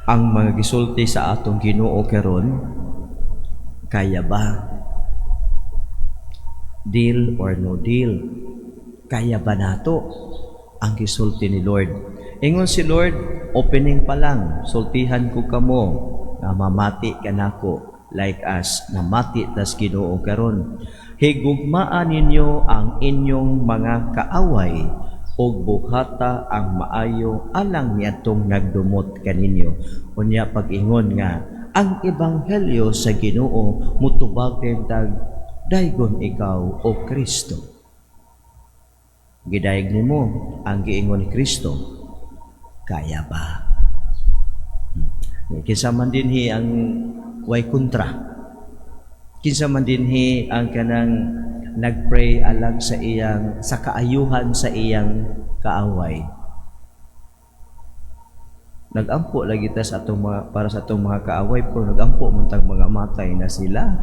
ang mga gisulti sa atong Ginoo karon, kaya ba? Deal or no deal? Kaya ba nato ang gisulti ni Lord? Ingon si Lord, opening pa lang, sultihan ko kamo na mamati ka nako like as namati tas Ginoo karon. Higugmaan ninyo ang inyong mga kaaway ug buhata ang maayo alang niadtong nagdumot kaninyo. Unya pag-ingon nga ang ebanghelyo sa Ginoo mutubag tag daygon ikaw o Kristo. Gidayeg nimo ang giingon ni Kristo, kaya ba? Kinsa man dinhi ang way kontra. Kinsa man dinhi ang kanang nagpray alang sa iyang sa kaayuhan sa iyang kaaway. Nagampo lagi ta sa atong mga, para sa atong mga kaaway, pero nagampo man tag mga matay na sila.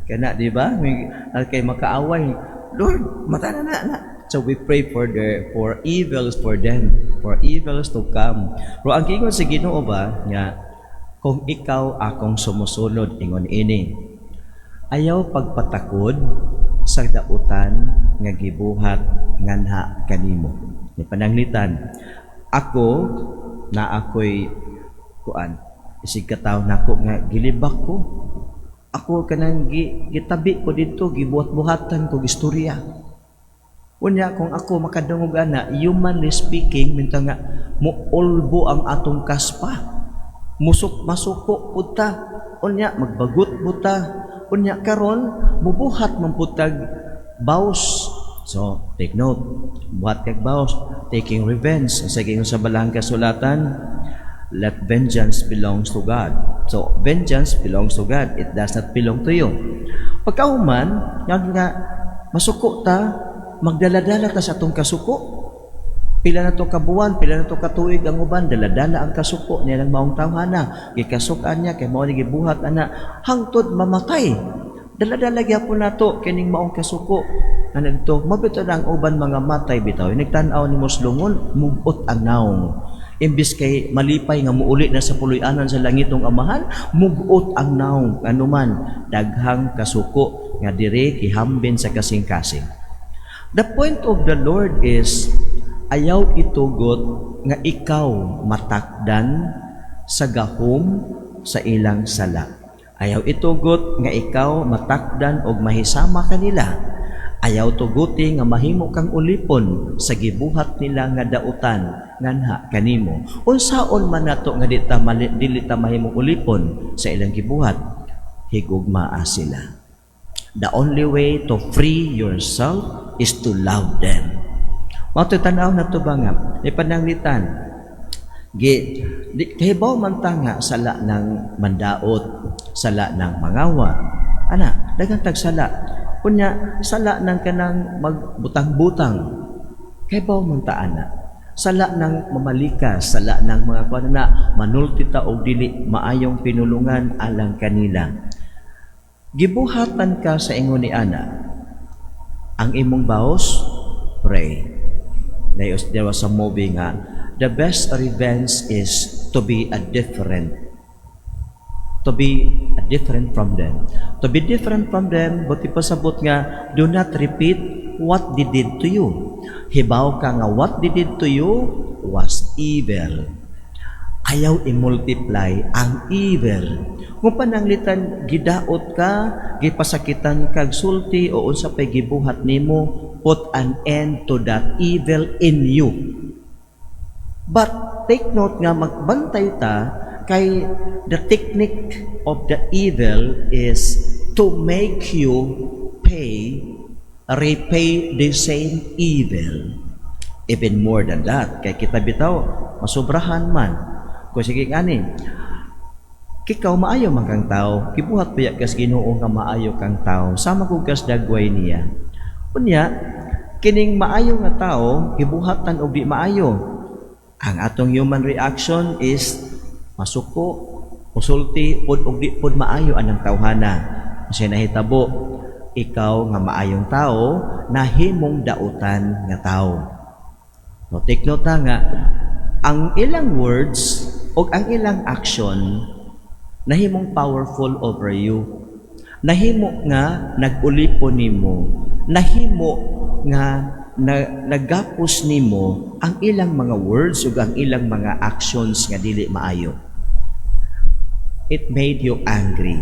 Kana di ba? May kay makaaway, Lord, mata na. So we pray for evils for them, for evils to come. Pero ang ingon sa Ginoo ba nga kung ikaw akong sumusunod, ingon ini. Ayaw pagpatakod sa dautan nga gibuhat nganha kanimo. Ni pananglitan, ako na ako'y kuan, isig kataw nako nga gilibak ko. Ako kanang gitabi ko dito, gibuhat-buhatan ko istorya. Unya kung ako makadungog ana, humanly speaking, minta nga muulbo ang atong kaspa. Masuko puta. Unya magbagut buta. Unya karon mubuhat man putag baos. So take note, buhat kag baos, taking revenge. Sa gingon sa balang kasulatan, let vengeance belongs to God. So vengeance belongs to God, it does not belong to you. Pagkauman nga masuko ta, magdala-dala ta sa atong kasuko. Pila na to kabuwan, pila na to katuig ang uban, dala-dala ang kasuko niya ng maong tawhana. Gikasukan niya, kay mao ni gibuhat ana, hangtod mamatay. Dala-dala gyapon nato kining maong kasuko. Ano dito, mabito na ang uban mga matay bitaw. Nagtan-aw ni Muslungon, mugot ang naong. Imbis kay malipay nga muuli na sa puloy-anan sa langitong amahan, mugot ang naong. Ano man, daghang kasuko nga dire gihambin sa kasing-kasing. The point of the Lord is, ayaw itugot nga ikaw matakdan sa gahom sa ilang sala. Ayaw itugot nga ikaw matakdan og mahisama kanila. Ayaw tuguti nga mahimo kang ulipon sa gibuhat nila nga dautan nganha kanimo. Unsaon man nato nga dili ta mahimong ulipon sa ilang gibuhat, higugmaa sila. The only way to free yourself is to love them. Matutanaw na ito ba nga? Ni pananglitan, kahibaw man ta nga sala ng mandaot, sala ng mangawa. Ana, dagang tagsala. Kunya, sala ng kanang magbutang-butang. Kahibaw man ta ana. Sala ng mamalikas, sala ng mga kuwan na manulti ta og dili maayong pinulungan alang kanila. Gibuhatan ka sa ingon ni ana. Ang imong baos, pray. There was a movie nga, the best revenge is to be different from them. To be different from them, but ipasabot nga, do not repeat what they did to you. Hibaw ka nga, what they did to you was evil. Ayaw i-multiply ang evil. Kung pananglitan, gidaot ka, gipasakitan kag sulti, o unsa pay gibuhat nimo, put an end to that evil in you. But take note nga, magbantay ta, kay the technique of the evil is to make you repay the same evil. Even more than that, kay kita bitaw, masubrahan man. Kung sige ngani, kikaw maayo man kang tao, kibuhat biya kas Ginoo nga maayo kang tao, sama kog kas dagway niya. Unya, kining maayo nga tao, kibuhatan og di maayo. Ang atong human reaction is masuko, usulti, og di pod maayo anang tawhana. Kasi nahitabo, ikaw nga maayong tao, nahimong dautan nga tao. No, take note nga, ang ilang words o ang ilang action nahimong powerful over you. Nahimo nga nag-ulipo nimo, nahimo nga nagapos nimo ang ilang mga words ug ang ilang mga actions nga dili maayo. It made you angry.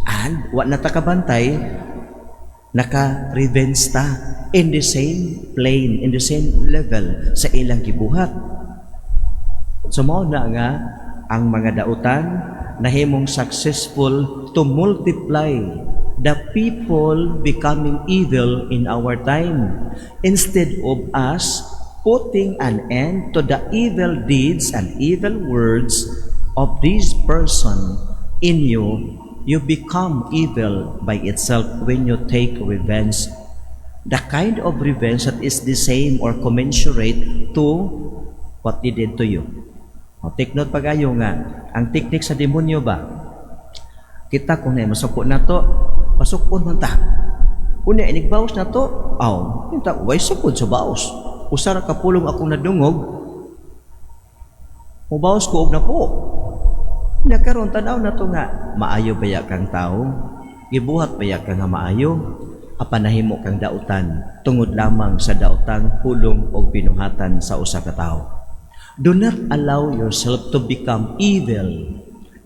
And wa na ta kabantay, naka-revenge ta in the same plane, in the same level sa ilang gibuhat. So mao na nga ang mga dautan nahimong successful to multiply the people becoming evil in our time, instead of us putting an end to the evil deeds and evil words of this person in you. You become evil by itself when you take revenge. The kind of revenge that is the same or commensurate to what they did to you. Take note pag-ayo nga, ang teknik sa demonyo ba? Kita kung na masuko na to, pasukon man ta. Kung na inigbaos na to, kita, way sukod sa baos. Usara kapulong akong nadungog, mubaos ko og na po. Nagkaroon tanaw na to nga, maayo baya kang tao, gibuhat baya ka nga maayo, apanahimo kang dautan, tungod lamang sa dautang pulong o binuhatan sa usa ka tao. Do not allow yourself to become evil.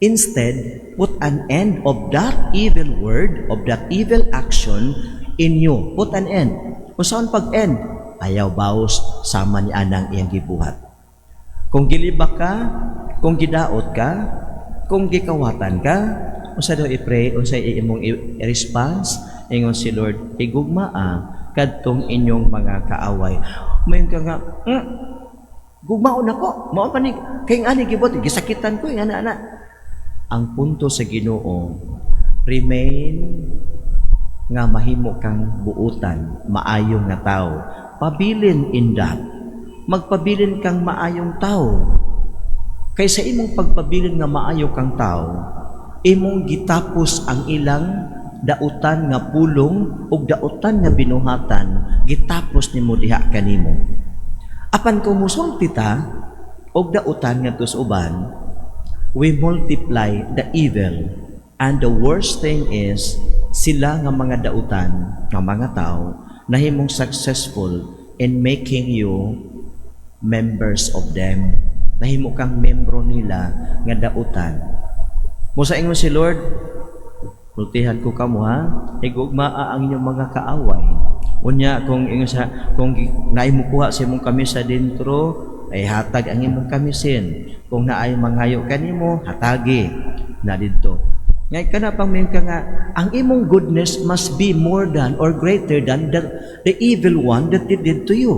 Instead, put an end of that evil word, of that evil action in you. Put an end. Kung saan pag-end? Ayaw baos, sama ni anang iyang gibuhat. Kung gilibak ka, kung gidaot ka, kung gikawatan ka, usa daw i-pray, usa imong i-response, ingon si Lord, higugmaa kadtong inyong mga kaaway. Mayon ka nga, gugmaon ako, mao pa ni kay ani gibot gisakitan ko nga ana. Ang punto sa Ginoo, remain nga mahimo kang buutan, maayong nga tao. Pabilin in that. Magpabilin kang maayong tao. Kaysa imong pagpabilin nga maayo kang tao, imong gitapos ang ilang dautan nga pulong ug dautan nga binuhatan, gitapos nimo diha kanimo. Apan kung musulti ta og dautan nga uban, we multiply the evil, and the worst thing is sila nga mga dautan nga mga tao nahimong successful in making you members of them. Nahimo kang membro nila nga dautan. Musa ingon si Lord, multihan ko kamo ha, higugmaa ang inyong mga kaaway. Unya kung naay mo kuha sa imong kamisa dentro, ay hatag ang imong kamisin. Kung naay mangayo kanimo, hatagi na didto. Ngay kana pang may ka nga, ang imong goodness must be more than or greater than the evil one that they did to you.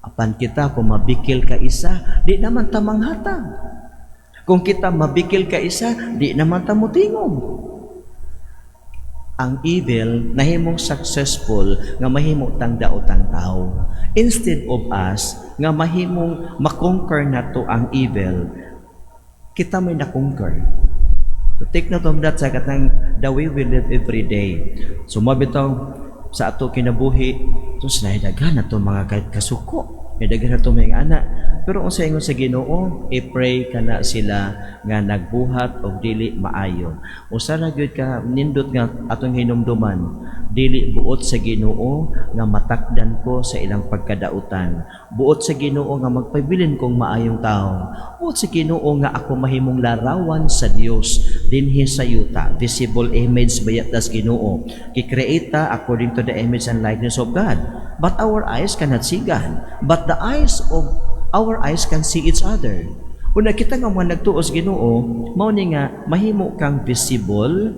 Apan kita kung mabikil ka isa, di naman ta manghatag. Kung kita mabikil ka isa, di naman ta mutingog. Ang evil nahimong successful nga mahimo tang daotang tao. Instead of us nga mahimong makonquer nato ang evil, kita may nakonquer. So take note of that sa katang the way we live every day. So mabitaw sa ato kinabuhi, so sinaydagan na to mga kasuko. Nadagan na to mga anak. Pero kung sa ingon sa Ginoo, i-pray ka na sila nga nagbuhat o dili maayo. O sana gyud ka nindot nga atong hinumduman, dili buot sa Ginoo nga matakdan ko sa ilang pagkadautan. Buot sa Ginoo nga magpabilin kong maayong tao. Buot sa Ginoo nga ako mahimong larawan sa Dios dinhi sa yuta. Visible image bayat das Ginoo. Ki-create according to the image and likeness of God. But our eyes cannot see God. But the eyes of our eyes can see each other. Una kita nga mga nagtuos Ginoo, mao ni nga mahimo kang visible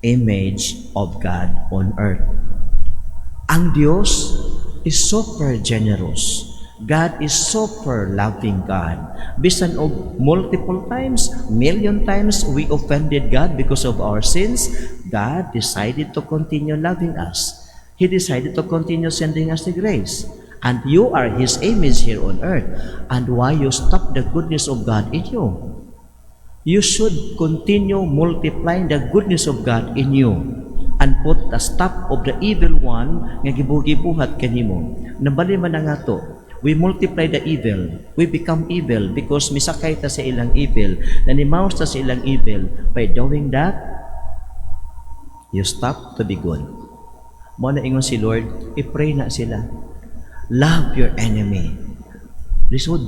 image of God on earth. Ang Dios is super generous. God is super loving God. Bisan og multiple times, million times we offended God because of our sins, God decided to continue loving us. He decided to continue sending us the grace. And you are His image here on earth. And why you stop the goodness of God in you? You should continue multiplying the goodness of God in you and put a stop of the evil one nga gibuhat kanimo. Nabali man nga to. we multiply the evil. We become evil because misakay ta sa ilang evil. Nanimaos ta sa ilang evil. By doing that, you stop to be good. Mo na ingon si Lord, i-pray na sila. Love your enemy. Lisod.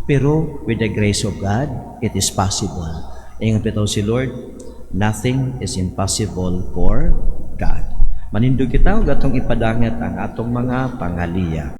Pero with the grace of God, it is possible. Ingon bitaw si Lord, nothing is impossible for God. Manindog kita, gatong ipadangat ang atong mga pangaliya.